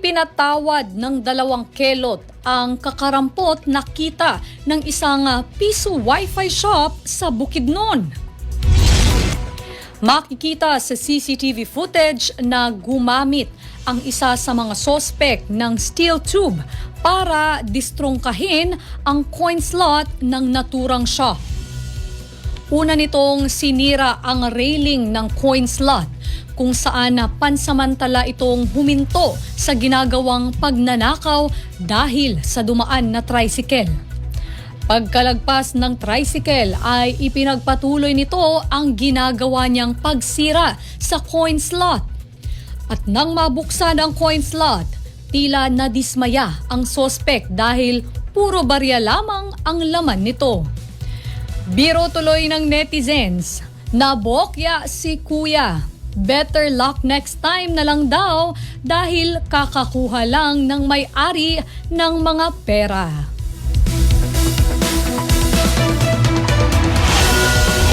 Ipinatawad ng 2 kelot ang kakarampot na kita ng isang piso wifi shop sa Bukidnon. Makikita sa CCTV footage na gumamit ang isa sa mga sospek ng steel tube para distrongkahin ang coin slot ng naturang shop. Una nitong sinira ang railing ng coin slot kung saan pansamantala itong huminto sa ginagawang pagnanakaw dahil sa dumaan na tricycle. Pagkalagpas ng tricycle ay ipinagpatuloy nito ang ginagawa niyang pagsira sa coin slot. At nang mabuksan ang coin slot, tila nadismaya ang sospek dahil puro barya lamang ang laman nito. Biro tuloy ng netizens, nabokya si Kuya. Better luck next time na lang daw dahil kakakuha lang ng may-ari ng mga pera.